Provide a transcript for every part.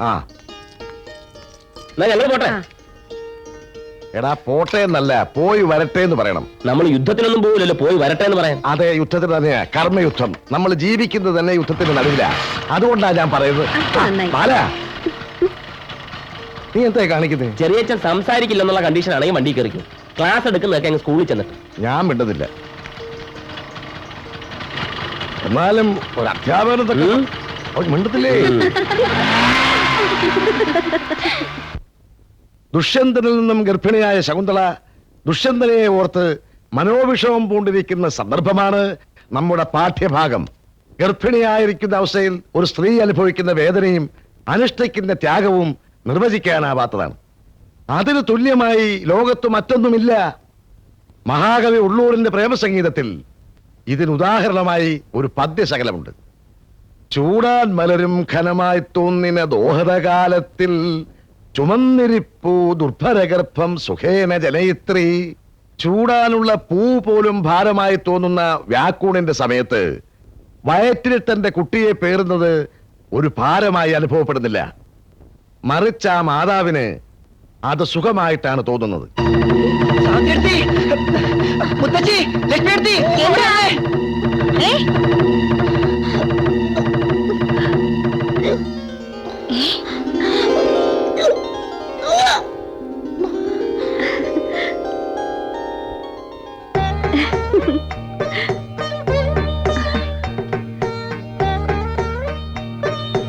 ആ ഞങ്ങൾ പോട്ടെ. എടാ പോട്ടെ എന്നല്ല, പോയി വരട്ടെ എന്ന് പറയണം. നമ്മൾ യുദ്ധത്തിനൊന്നും പോകില്ലല്ലോ, പോയി വരട്ടെ എന്ന് പറയാൻ. അതെ, യുദ്ധത്തിന് തന്നെയാ, കർമ്മയുദ്ധം. നമ്മൾ ജീവിക്കുന്നത് തന്നെ യുദ്ധത്തിന് നടുവില്ല. അതുകൊണ്ടാ ഞാൻ പറയുന്നത്. ബാല, നീ എന്താ കാണിക്കുന്നത്? ചെറിയച്ഛൻ സംസാരിക്കില്ലെന്നുള്ള കണ്ടീഷൻ ആണെങ്കിൽ വണ്ടി കയറിക്കും. ക്ലാസ് എടുക്കുന്നതൊക്കെ അങ്ങ് സ്കൂളിൽ ചെന്നിട്ട്. ഞാൻ മിണ്ടുന്നില്ല. എന്നാലും ഒരു അധ്യാപകനൊക്കെ മിണ്ടത്തില്ലേ? ദുഷ്യന്തനിൽ നിന്നും ഗർഭിണിയായ ശകുന്തള ദുഷ്യന്തനെ ഓർത്ത് മനോവിഷമം പൂണ്ടിരിക്കുന്ന സന്ദർഭമാണ് നമ്മുടെ പാഠ്യഭാഗം. ഗർഭിണിയായിരിക്കുന്ന അവസ്ഥയിൽ ഒരു സ്ത്രീ അനുഭവിക്കുന്ന വേദനയും അനുഷ്ഠിക്കുന്ന ത്യാഗവും നിർവചിക്കാനാവാത്തതാണ്. അതിന് തുല്യമായി ലോകത്ത് മറ്റൊന്നുമില്ല. മഹാകവി ഉള്ളൂരിന്റെ പ്രേമസംഗീതത്തിൽ ഇതിനുദാഹരണമായി ഒരു പദ്യശകലമുണ്ട്. ചൂടാൻ മലരും ഘനമായി തോന്നിന ദോഹദകാലത്തിൽ ചുമന്നിരിപ്പൂ ദുർഭരഗർഭം സുഖേന ജനയിത്രി. ചൂടാനുള്ള പൂ പോലും ഭാരമായി തോന്നുന്ന വ്യാക്കൂണിന്റെ സമയത്ത് വയറ്റിൽ തന്റെ കുട്ടിയെ പേറുന്നത് ഒരു ഭാരമായി അനുഭവപ്പെടുന്നില്ല. മറിച്ച് ആ മാതാവിന് അത് സുഖമായിട്ടാണ് തോന്നുന്നത്.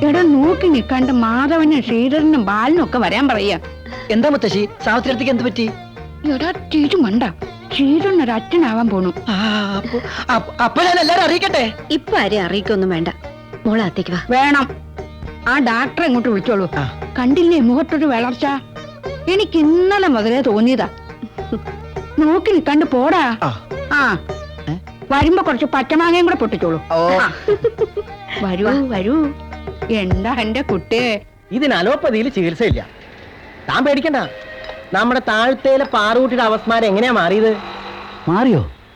എടാ നോക്കി നിൽക്കാണ്ട് മാധവനും ശ്രീധരനും ബാലനും ഒക്കെ വരാൻ പറയാ. എന്താ മുത്തശ്ശി, സാവിത്രിക്ക് എന്ത് പറ്റി? എടാ തീരുമണ്ട, ശ്രീധരനൊരു അച്ഛനാവാൻ പോണു. അപ്പൊ ഞാൻ എല്ലാരും അറിയിക്കട്ടെ? ഇപ്പൊ ആരെയും അറിയിക്കൊന്നും വേണ്ട, മോളത്തേക്ക് വാ. വേണം. ആ ഡാക്ടറെ ഇങ്ങോട്ട് വിളിച്ചോളൂ. കണ്ടില്ലേ മുഖത്തൊരു വളർച്ച? എനിക്ക് ഇന്നലെ മുതലേ തോന്നിയതാ. നോക്കി നിൽക്കാണ്ട് പോടാ. ആ വരുമ്പോ കുറച്ച് പച്ചമാങ്ങയും കൂടെ പൊട്ടിച്ചോളൂ. വരൂ വരൂ. എന്താ എന്റെ കുട്ടിയെ? ഇതിന് അലോപ്പതിയിൽ ചികിത്സയില്ല. താൻ പേടിക്കണ്ട. നമ്മുടെ താഴത്തേലെ പാറൂട്ടിയുടെ അവസ്മാരം എങ്ങനെയാ മാറിയത്?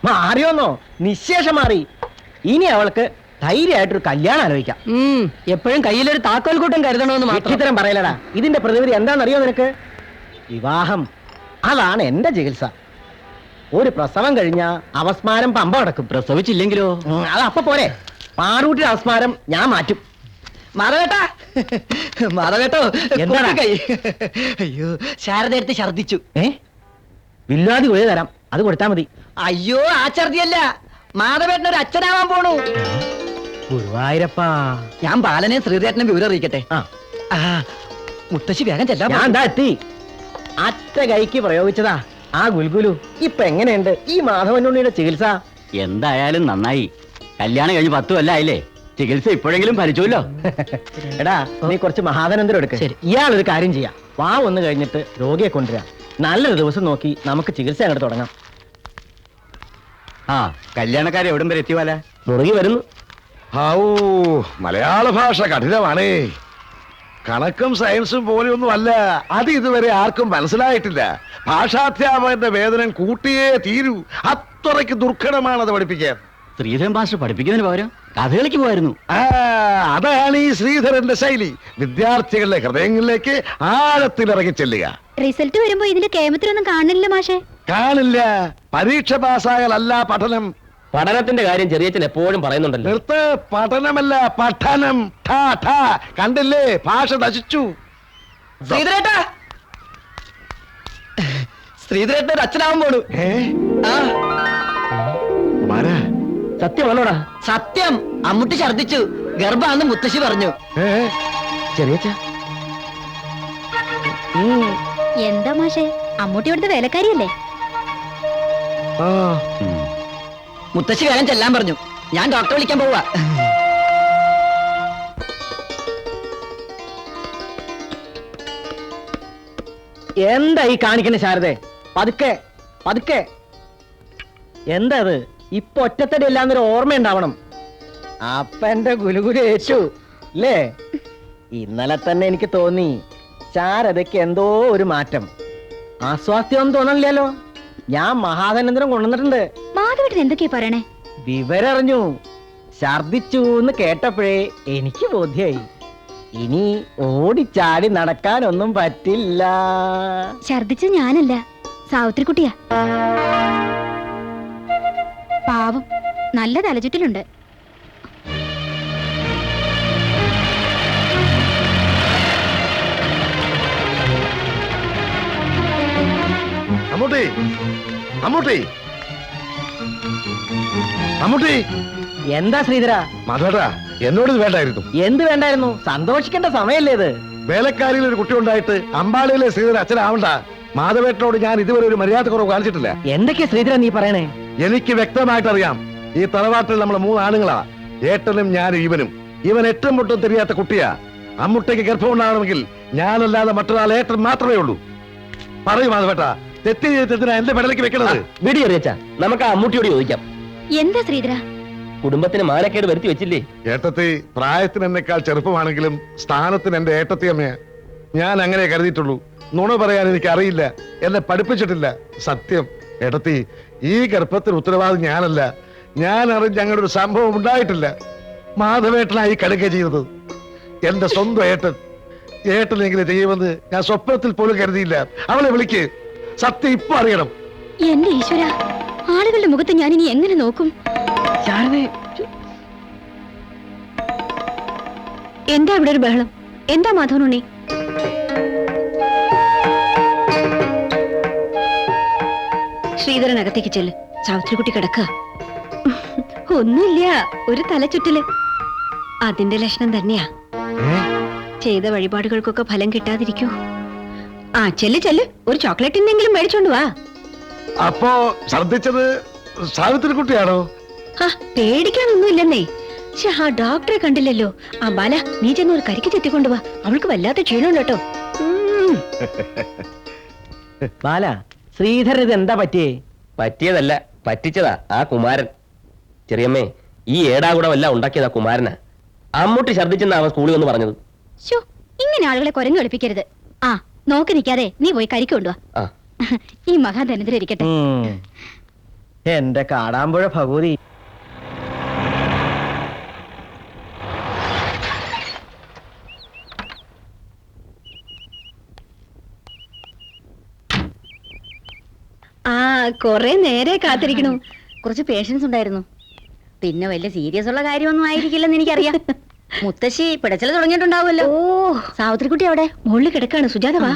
മാറിയോന്നോ? നിശേഷം മാറി. ഇനി അവൾക്ക് ധൈര്യമായിട്ടൊരു കല്യാണം ആലോചിക്കാം. എപ്പോഴും കയ്യിലൊരു താക്കോൽ കൂട്ടം കരുതണമെന്ന് മാത്രം പറയലടാ. ഇതിന്റെ പ്രതിവിധി എന്താണെന്നറിയോ നിനക്ക്? വിവാഹം. അതാണ് എന്റെ ചികിത്സ. ഒരു പ്രസവം കഴിഞ്ഞാ അവസ്മാരം പമ്പ അടക്കും. പ്രസവിച്ചില്ലെങ്കിലോ? അതപ്പൊ പോരെ. പാറൂട്ടിയുടെ അവസ്മാരം ഞാൻ മാറ്റും. മാധവേട്ടോ, അയ്യോ ശാരദയെടുത്ത് ഛർദിച്ചു. വില്ലാതി കൊഴി തരാം, അത് കൊടുത്താ മതി. അയ്യോ ആ ഛർദിയല്ല, മാധവേട്ടനൊരു അച്ഛനാവാൻ പോണു. ഗുരുവായൂരപ്പാ. ഞാൻ ബാലനെ ശ്രീധേട്ടനെ വിവരം അറിയിക്കട്ടെ. മുത്തശ്ശി വേഗം ചെല്ലാൻ. ഞാൻ എന്താ എത്തി. അറ്റ കൈക്ക് പ്രയോഗിച്ചതാ ആ ഗുൽഗുലു. ഇപ്പൊ എങ്ങനെയുണ്ട് ഈ മാധവനുണ്ണിയുടെ ചികിത്സ? എന്തായാലും നന്നായി. കല്യാണം കഴിഞ്ഞ് 10 കൊല്ലമായില്ലേ, ചികിത്സ ഇപ്പോഴെങ്കിലും ഫലിച്ചുല്ലോ. എടാ നീ കുറച്ച് മഹാധനന്തരം എടുക്ക. ഇയാളൊരു കാര്യം ചെയ്യാം, വാ ഒന്ന് കഴിഞ്ഞിട്ട് രോഗിയെ കൊണ്ടുവരാം. നല്ലൊരു ദിവസം നോക്കി നമുക്ക് ചികിത്സ അങ്ങോട്ട് തുടങ്ങാം. ആ കല്യാണക്കാരെ എവിടം വരെ എത്തിവാല? മുറുകി വരുന്നു. മലയാള ഭാഷ കഠിനമാണേ. കണക്കും സയൻസും പോലെയൊന്നും അല്ല. അത് ഇതുവരെ ആർക്കും മനസ്സിലായിട്ടില്ല. ഭാഷാധ്യാപകന്റെ വേതനം കൂട്ടിയേ തീരൂ. അത്രയ്ക്ക് ദുർഘടമാണത് പഠിപ്പിക്കാൻ. ശ്രീധരൻ ഭാഷ പഠിപ്പിക്കുന്നതിന് പകരം കഥകളിക്ക് പോയിരുന്നു. അതാണ് ഈ ശ്രീധരന്റെ ശൈലി. വിദ്യാർത്ഥികളുടെ ഹൃദയങ്ങളിലേക്ക് ആഴത്തിലിറങ്ങി ചെല്ലുക. റിസൾട്ട് വരുമ്പോ ഇതിന്റെ കേമത്തിലൊന്നും കാണില്ല മാഷേ. കാണില്ല. പരീക്ഷ പാസ്സായാലല്ല പഠനം. പഠനത്തിന്റെ കാര്യം ചെറിയച്ഛൻ എപ്പോഴും പറയുന്നുണ്ടല്ലോ. നിർത്ത്. പഠനമല്ല പഠനം. കണ്ടില്ലേ, ഭാഷ നശിച്ചു. ശ്രീധരേട്ടാ, ശ്രീധരേട്ടൻ ഒരു അച്ഛനാവാൻ പോണു. സത്യമല്ലോടാ? സത്യം. അമ്മുട്ടി ഛർദിച്ചു. ഗർഭാന്ന് മുത്തശ്ശി പറഞ്ഞു. ചെറിയച്ഛ എന്താ മാഷേ, അമ്മൂട്ടി ഇവിടുത്തെ വേലക്കാരിയല്ലേ? മുത്തശ്ശി വേഗം ചെല്ലാൻ പറഞ്ഞു. ഞാൻ ഡോക്ടറെ വിളിക്കാൻ പോവാ. എന്താ ഈ കാണിക്കുന്ന ശാരദേ? പതുക്കെ പതുക്കെ. എന്താ അത്? ഇപ്പൊ ഒറ്റത്തടി ഇല്ലാന്നൊരു ഓർമ്മ ഉണ്ടാവണം. അപ്പന്റെ ഗുലുഗുലു ഏറ്റു അല്ലേ? ഇന്നലെ തന്നെ എനിക്ക് തോന്നി ശാരദയ്ക്ക് എന്തോ ഒരു മാറ്റം. അസ്വാസ്ഥ്യമൊന്നും തോന്നണില്ലല്ലോ. ഞാൻ മഹാധനന്തരം കൊണ്ടുവന്നിട്ടുണ്ട്. മാധവേട്ടൻ എന്തൊക്കെയാ പറയണേ? വിവരറിഞ്ഞു. ഛർദിച്ചു എന്ന് കേട്ടപ്പോഴേ എനിക്ക് ബോധ്യായി. ഇനി ഓടിച്ചാടി നടക്കാനൊന്നും പറ്റില്ല. ഛർദിച്ചത് ഞാനല്ല, സാവിത്രിക്കുട്ടിയാ. പാവം, നല്ല തലചുറ്റലുണ്ട്. അമ്മൂട്ടി, അമ്മൂട്ടി, അമ്മൂട്ടി. എന്താ ശ്രീധര? മാധവേട്ടാ, എന്നോട് ഇത് വേണ്ടായിരുന്നു. എന്ത് വേണ്ടായിരുന്നു? സന്തോഷിക്കേണ്ട സമയല്ലേ ഇത്? വേലക്കാരിയിൽ ഒരു കുട്ടി ഉണ്ടായിട്ട് അമ്പാടിയിലെ ശ്രീധരൻ അച്ഛനാവണ്ട. മാധവേട്ടനോട് ഞാൻ ഇതുവരെ ഒരു മര്യാദ കുറവ് കാണിച്ചിട്ടില്ല. എന്തൊക്കെയാ ശ്രീധര നീ പറയണേ? എനിക്ക് വ്യക്തമായിട്ടറിയാം, ഈ തറവാട്ടിൽ നമ്മൾ 3 ആണുങ്ങളാ. ഏട്ടനും ഞാനും ഇവനും. ഇവൻ എട്ടും മുട്ടും തിരിയാത്ത കുട്ടിയാ. അമ്മുട്ടയ്ക്ക് ഗർഭമുണ്ടാകണമെങ്കിൽ ഞാനല്ലാതെ മറ്റൊരാൾ ഏട്ടൻ മാത്രമേ ഉള്ളൂ. പറയൂ മാധവേട്ട, തെറ്റ് ചെയ്തിട്ട് എന്റെ പെടലേക്ക് വെക്കണത്. വെടിയേറിയച്ച നമുക്ക് ആ അമ്മൂട്ടിയോട് ചോദിക്കാം. എന്താ ശ്രീധര? കുടുംബത്തിന് മാനക്കേട് വരുത്തി വെച്ചില്ലേ? ഏട്ടത്തി പ്രായത്തിന് എന്നെക്കാൾ ചെറുപ്പമാണെങ്കിലും സ്ഥാനത്തിന് എന്റെ ഏട്ടത്തിയമ്മയാ. ഞാൻ അങ്ങനെ കരുതിയിട്ടുള്ളൂ. നുണ പറയാൻ എനിക്ക് അറിയില്ല, എന്നെ പഠിപ്പിച്ചിട്ടില്ല. സത്യം ഏട്ടത്തി, ഈ ഗർഭത്തിന് ഉത്തരവാദി ഞാനല്ല. ഞാൻ അറിഞ്ഞ് അങ്ങനെ ഒരു സംഭവം ഉണ്ടായിട്ടില്ല. മാധവേട്ടനായി കടുക ചെയ്തത് എന്റെ സ്വന്തം ഏട്ടൻ. ഏട്ടനെങ്കിലും ചെയ്യുമെന്ന് ഞാൻ സ്വപ്നത്തിൽ പോലും കരുതിയില്ല. അവളെ വിളിക്ക്, സത്യം ഇപ്പൊ അറിയണം. എന്റെ ഈശ്വര, ആളുകളുടെ മുഖത്ത് ഞാൻ ഇനി എങ്ങനെ നോക്കും? എന്താ ഇവിടെ ഒരു ബഹളം? എന്താ മാധവനുണ്ണി? ശ്രീധരനകത്തേക്ക് ചെല്ല്. സാവിത്രിക്കുട്ടി കിടക്കുക. ഒന്നുമില്ല, ഒരു തലചുറ്റല്. അതിന്റെ ലക്ഷണം തന്നെയാ. ചെയ്ത വഴിപാടുകൾക്കൊക്കെ ഫലം കിട്ടാതിരിക്കൂ. ആ ചെല്ല് ചെല്ല്, ഒരു ചോക്ലേറ്റിനെങ്കിലും മേടിച്ചോണ്ട് വാ. അപ്പോ ഛർദിച്ചത് സാവിത്രിക്കുട്ടിയാണോ? പേടിക്കാനൊന്നുമില്ലെന്നേ. ആ ഡോക്ടറെ കണ്ടില്ലല്ലോ. ആ ബാല, നീ ചെന്ന് ഒരു കരിക്ക് ചെത്തിക്കൊണ്ടുവാ. അവൾക്ക് വല്ലാത്ത ക്ഷീണം കേട്ടോ. ബാല, ശ്രീധരൻ ഇത് എന്താ പറ്റിയേ? പറ്റിയതല്ല, പറ്റിച്ചതാ ആ കുമാരൻ. ചെറിയമ്മേ, ഈ ഏടാകൂടമല്ല ഉണ്ടാക്കിയതാ കുമാരനാ. അമ്മൂട്ടി ഛർദിച്ചെന്നാ അവൻ സ്കൂളിൽ വന്ന് പറഞ്ഞത്. ഇങ്ങനെ ആളുകളെ കുരങ്ങ് കളിപ്പിക്കരുത്. ആ നോക്കി നിൽക്കാതെ നീ പോയി കരിക്ക് കൊണ്ടുവാ. ഈ മഹാദരിദ്രരിക്കട്ടെ. എന്റെ കാടാമ്പുഴ ഭഗവതി. ആ കൊറേ നേരെ കാത്തിരിക്കണു. കുറച്ച് പേഷ്യൻസ് ഉണ്ടായിരുന്നു. പിന്നെ വലിയ സീരിയസ് ഉള്ള കാര്യമൊന്നും ആയിരിക്കില്ലെന്ന് എനിക്കറിയാം. മുത്തശ്ശി പിടച്ചല് തുടങ്ങിയിട്ടുണ്ടാവുമല്ലോ. ഓ, സാവിത്രിക്കുട്ടി അവിടെ മുകളിൽ കിടക്കാണ്. സുജാത വാ.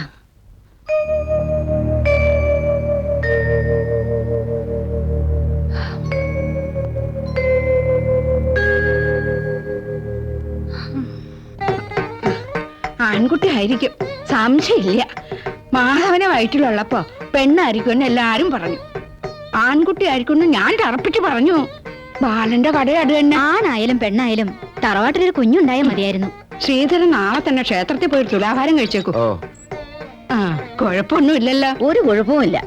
ആൺകുട്ടി ആയിരിക്കും, സംശയമില്ല. മാധവനെ വയറ്റിലുള്ളപ്പോ പെണ്ണായിരിക്കും എല്ലാരും പറഞ്ഞു. ആൺകുട്ടി ആയിരിക്കും ഞാൻ തറപ്പിച്ച് പറഞ്ഞു. ബാലന്റെ കട അത് തന്നെ. ആണായാലും പെണ്ണായാലും തറവാട്ടിലൊരു കുഞ്ഞുണ്ടായാൽ മതിയായിരുന്നു. ശ്രീധരൻ നാളെ തന്നെ ക്ഷേത്രത്തിൽ പോയി തുലാഭാരം കഴിച്ചേക്കൂ. ആ കുഴപ്പമൊന്നുമില്ലല്ലോ. ഒരു കുഴപ്പവുമില്ല.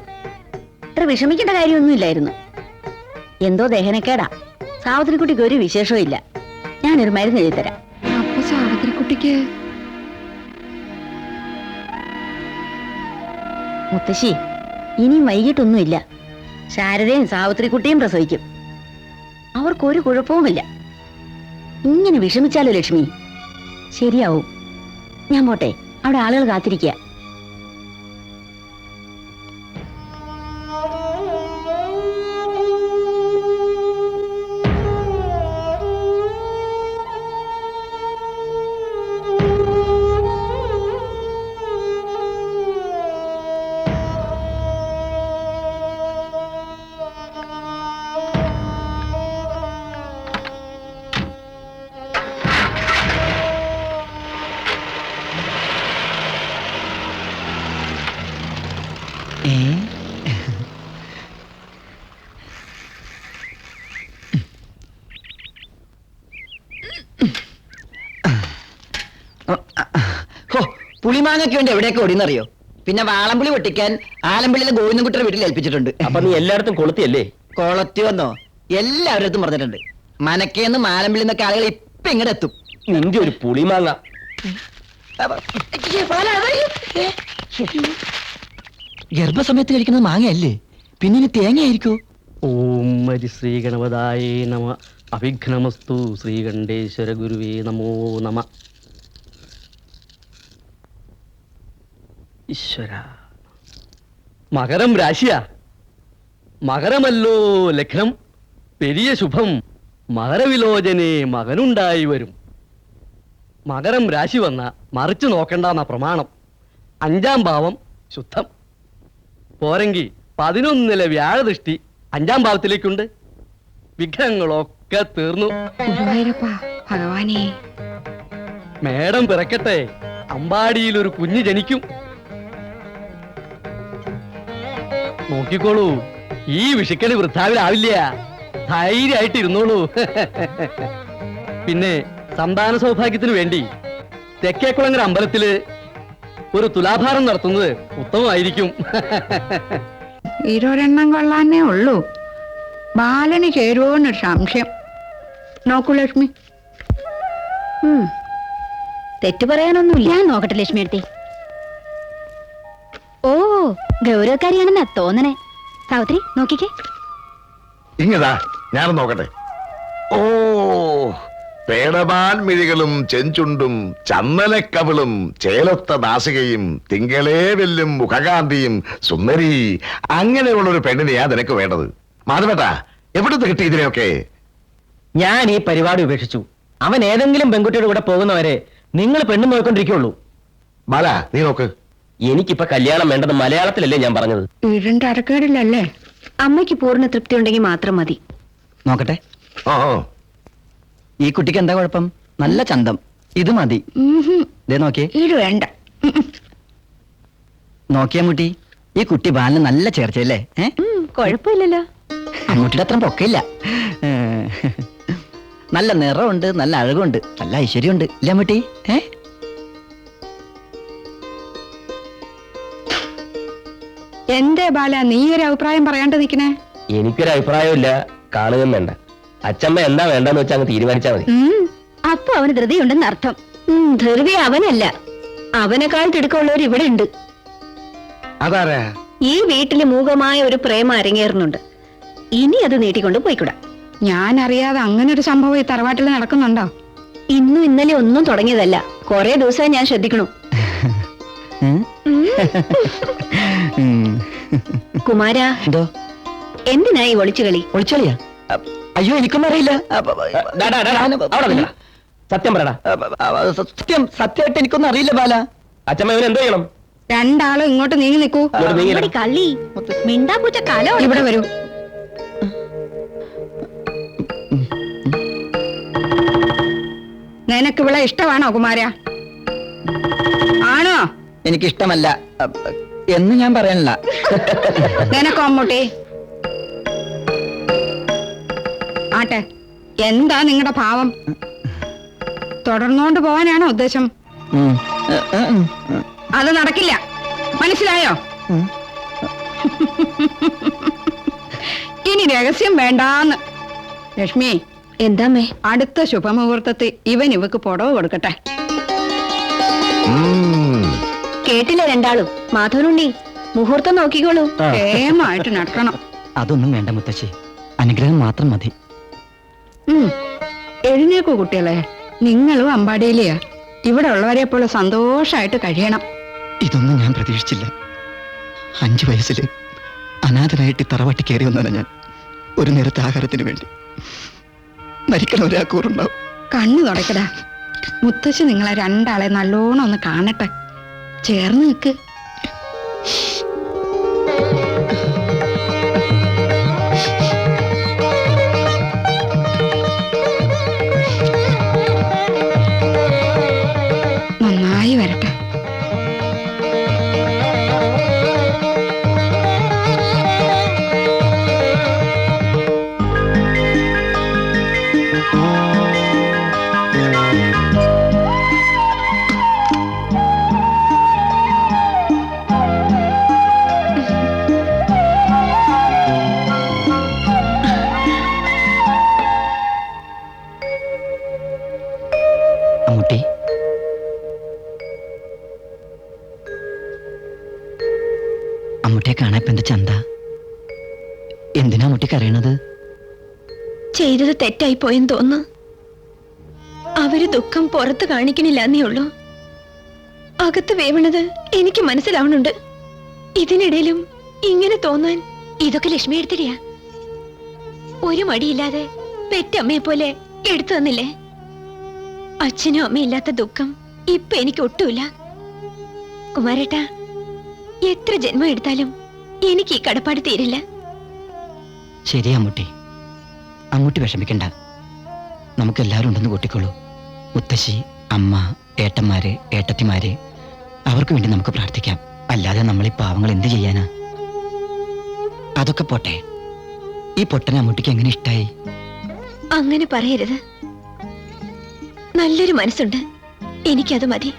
ഇത്ര വിഷമിക്കേണ്ട കാര്യമൊന്നുമില്ലായിരുന്നു. എന്തോ ദഹനക്കേടാ. സാവിത്രിക്കുട്ടിക്ക് ഒരു വിശേഷവും ഇല്ല. ഞാനൊരു മരുന്ന് എഴുതി തരാം. അപ്പൊ സാവിത്രിക്കുട്ടിക്ക് മുത്തശ്ശി ഇനിയും വൈകിട്ടൊന്നുമില്ല. ശാരദയും സാവിത്രിക്കുട്ടിയും പ്രസവിക്കും. അവർക്കൊരു കുഴപ്പവുമില്ല. ഇങ്ങനെ വിഷമിച്ചാലോ ലക്ഷ്മി? ശരിയാവും. ഞാൻ പോട്ടെ, അവിടെ ആളുകൾ കാത്തിരിക്കുക. പുളിമാങ്ങയ്ക്ക് വേണ്ടി എവിടെയൊക്കെ ഓടിയെന്നറിയോ? പിന്നെ വാളംപുളി പൊട്ടിക്കാൻ ആലമ്പള്ളിയിലെ ഗോവിന്ദൻകുട്ടിയുടെ വീട്ടിൽ ഏൽപ്പിച്ചിട്ടുണ്ട്. അപ്പൊ നീ എല്ലായിടത്തും കൊളുത്തിയല്ലേ? കൊളത്തി വന്നോ? എല്ലാവരടുത്തും പറഞ്ഞിട്ടുണ്ട്. മനക്കേന്ന് ആലമ്പള്ളി എന്നൊക്കെ ആളുകൾ ഇപ്പൊ ഇങ്ങോട്ട് എത്തും. നിന്റെ ഒരു പുളിമാങ്ങ. ഗർഭസമയത്ത് കഴിക്കുന്നത് മാങ്ങയല്ലേ, പിന്നെ ഇനി തേങ്ങയായിരിക്കോ? ഓം ഹരി ശ്രീ ഗണപതായേ നമ. അഭിഘ്നമസ്തു ശ്രീകണ്ഠേശ്വര ഗുരുവേ നമോ നമ. ഈശ്വര. മകരം രാശിയാ. മകരമല്ലോ ലഗ്നം. പെരിയ ശുഭം. മകരവിലോചനെ മകനുണ്ടായി വരും. മകരം രാശി വന്ന മറിച്ചു നോക്കണ്ടെന്ന പ്രമാണം. 5-ാം ഭാവം ശുദ്ധം. പോരെങ്കി 11-ലെ വ്യാഴദൃഷ്ടി 5-ാം ഭാവത്തിലേക്കുണ്ട്. വിഘ്നങ്ങളൊക്കെ തീർന്നു. ഗുരുവായൂരപ്പാ ഭഗവാനേ. മേടം പിറക്കട്ടെ. അമ്പാടിയിൽ ഒരു കുഞ്ഞ് ജനിക്കും. നോക്കിക്കോളൂ, ഈ വിഷിക്കല് വൃദ്ധാവിലാവില്ല. ധൈര്യമായിട്ട് ഇരുന്നോളൂ. പിന്നെ സന്താന സൗഭാഗ്യത്തിന് വേണ്ടി തെക്കേക്കുളങ്ങര അമ്പലത്തില് ഒരു തുലാഭാരം നടത്തുന്നത് ഉത്തമമായിരിക്കും. ഇരുവരെണ്ണം കൊള്ളാനേ ഉള്ളൂ. ബാലന് ചേരുവോന്നൊരു സംശയം. നോക്കൂ ലക്ഷ്മി. തെറ്റു പറയാനൊന്നുമില്ല. ഞാൻ നോക്കട്ടെ ലക്ഷ്മി എടുത്തി. ഓ, ഗൗരവക്കാരിയാണെന്നാ തോന്നണേ. സാവിത്രി നോക്കിക്കേ. ഇങ്ങതാ ഞാനും നോക്കട്ടെ. ഓ, പേടമാൻ മിഴികളും ചെഞ്ചുണ്ടും ചന്ദനക്കവിളും ചേലൊത്ത നാസികയും തിങ്കളേ വെല്ലും മുഖകാന്തിയും സുന്ദരി. അങ്ങനെയുള്ളൊരു പെണ്ണിനെയാ നിനക്ക് വേണ്ടത്. മാധവേട്ടാ, എവിടുന്ന് കിട്ടി ഇതിനെയൊക്കെ? ഞാൻ ഈ പരിപാടി ഉപേക്ഷിച്ചു. അവൻ ഏതെങ്കിലും പെൺകുട്ടിയുടെ കൂടെ പോകുന്നവരെ നിങ്ങൾ പെണ്ണു നോക്കൊണ്ടിരിക്കുള്ളൂ. ബാല, നീ നോക്ക്. എനിക്കിപ്പോ കല്യാണം വേണ്ടത് മലയാളത്തിലല്ലേ ഞാൻ പറഞ്ഞത്. വീടിന്റെ അരക്കേടില്ലല്ലേ? അമ്മയ്ക്ക് പൂർണ്ണ തൃപ്തി ഉണ്ടെങ്കിൽ മാത്രം മതി. നോക്കട്ടെ. ഓ, ഈ കുട്ടിക്ക് എന്താ കുഴപ്പം? നല്ല ചന്തം. ഇത് മതി. ദേ നോക്കിയേ. ഇത് വേണ്ട. നോക്കിയാ മുട്ടി, ഈ കുട്ടി ബാലിന് നല്ല ചേർച്ചയല്ലേ? കുഴപ്പമില്ലല്ലോ. അമ്മൂട്ടിയുടെ അത്ര പൊക്കയില്ല. നല്ല നിറമുണ്ട്, നല്ല അഴകുണ്ട്, നല്ല ഐശ്വര്യമുണ്ട്. ഇല്ല അമ്മൂട്ടി? എന്തേ ബാല നീ ഒരു അഭിപ്രായം പറയാണ്ട് നിക്കണേ? എനിക്കൊരു അഭിപ്രായമില്ല, കാണുകയും വേണ്ട. അച്ഛമ്മ എന്താ വേണ്ടെന്ന് വെച്ചാൽ അങ്ങ് തീരുമാനിച്ചാൽ മതി. അപ്പൊ അവന് ധൃതിയുണ്ടെന്ന് അർത്ഥം. ധൃതി അവനല്ല, അവനെക്കാൾ തിടുക്കമുള്ളവർ ഇവിടെ ഉണ്ട്. അതാരാ? ഈ വീട്ടില് മൂകമായ ഒരു പ്രേമം അരങ്ങേറുന്നുണ്ട്. ഇനി അത് നീട്ടിക്കൊണ്ട് പോയിക്കൂടാ. ഞാൻ അറിയാതെ അങ്ങനെ ഒരു സംഭവം ഈ തറവാട്ടിൽ നടക്കുന്നുണ്ടോ? ഇന്നും ഇന്നലെ ഒന്നും തുടങ്ങിയതല്ല, കൊറേ ദിവസമായി ഞാൻ ശ്രദ്ധിക്കണു. കുമാരാ, എന്തോ എന്തിനായി ഒളിച്ചുകളി? ഒളിച്ചളിയാ? അയ്യോ, എനിക്കൊന്നും അറിയില്ല. സത്യം പറയടാ. സത്യമായിട്ട് എനിക്കൊന്നും അറിയില്ല ബാല. അച്ഛമ്മ ഇവന് എന്തോ ചെയ്യണം? രണ്ടാളും ഇങ്ങോട്ട് നീങ്ങി നിൽക്കൂ. ഇവിടെ കള്ളി മിണ്ടാപ്പൂച്ച കാലോ. ഇവിടെ വരൂ. നിനക്ക് ഇവിടെ ഇഷ്ടമാണോ കുമാര? ആണോ? എനിക്കിഷ്ടമല്ല എന്ന് ഞാൻ പറയാനില്ല. നിനക്കോ അമ്മൂട്ടി? ആട്ടെ, എന്താ നിങ്ങളുടെ ഭാവം? തുടർന്നോണ്ട് പോവാനാണോ ഉദ്ദേശം? അത് നടക്കില്ല, മനസ്സിലായോ? ഇനി രഹസ്യം വേണ്ടാന്ന്. ലക്ഷ്മി, എന്താമ്മേ? അടുത്ത ശുഭമുഹൂർത്തത്തിൽ ഇവൻ ഇവക്ക് പുടവ് കൊടുക്കട്ടെ. കേട്ടില്ല രണ്ടാളും? മാധവനുണ്ണി, മുഹൂർത്തം നോക്കിക്കോളൂ. ക്ഷേമമായിട്ട് നടക്കണം. അതൊന്നും വേണ്ട മുത്തശ്ശി, അനുഗ്രഹം മാത്രം മതി. എഴുന്നേക്കൂ കുട്ടികളെ. നിങ്ങളും അമ്പാടിയിലെയാ. ഇവിടെ ഉള്ളവരെ പോലെ സന്തോഷായിട്ട് കഴിയണം. ഇതൊന്നും ഞാൻ പ്രതീക്ഷിച്ചില്ല. 5 വയസ്സിൽ അനാഥനായിട്ട് തറവാട്ടി കയറി വന്നാണ് ഞാൻ. ഒരു നേരത്തെ ആഹാരത്തിന് വേണ്ടി മരിക്കണ ഒരാൾക്കൂറുണ്ടാവും. കണ്ണു തുടക്കടാ. മുത്തശ്ശി നിങ്ങളെ രണ്ടാളെ നല്ലോണം ഒന്ന് കാണട്ടെ. ചേർന്ന് നിൽക്ക്. നന്നായി വരട്ടെ. അമ്മൂട്ടി, അമ്മൂട്ടിയെ കാണാൻ ഇപ്പൊ എന്ത് ചന്ത. എന്തിനാ അമ്മൂട്ടിക്ക് അറിയണത്? ചെയ്തത് തെറ്റായി പോയെന്ന് തോന്നുന്നു. അവര് ദുഃഖം പുറത്ത് കാണിക്കണില്ല എന്നേ ഉള്ളൂ. അകത്ത് വേവണത് എനിക്ക് മനസ്സിലാവണുണ്ട്. ഇതിനിടയിലും ഇങ്ങനെ തോന്നാൻ ഇതൊക്കെ ലക്ഷ്മി എടുത്തിരിയാ. ഒരു മടിയില്ലാതെ പെറ്റമ്മയെ പോലെ എടുത്തു തന്നില്ലേ? അച്ഛനും അമ്മയില്ലാത്ത ദുഃഖം ഇപ്പൊ എനിക്ക് ഒട്ടുമില്ല. കുമാരേട്ടാ, എത്ര ജന്മം എടുത്താലും എനിക്ക് ഈ കടപ്പാട് തീരില്ല. ശരിയാ അമ്മൂട്ടി, അങ്ങോട്ട് വിഷമിക്കണ്ട. നമുക്കെല്ലാവരും ഉണ്ടെന്ന് കൂട്ടിക്കോളൂ. മുത്തശ്ശി, അമ്മ, ഏട്ടന്മാര്, ഏട്ടത്തിമാര്, അവർക്ക് വേണ്ടി നമുക്ക് പ്രാർത്ഥിക്കാം. അല്ലാതെ നമ്മൾ ഈ പാവങ്ങൾ എന്ത് ചെയ്യാനാ? അതൊക്കെ പോട്ടെ, ഈ പൊട്ടനെ അമ്മൂട്ടിക്ക് എങ്ങനെ ഇഷ്ടായി? അങ്ങനെ പറയരുത്. നല്ലൊരു മനസ്സുണ്ട്, എനിക്കത് മതി.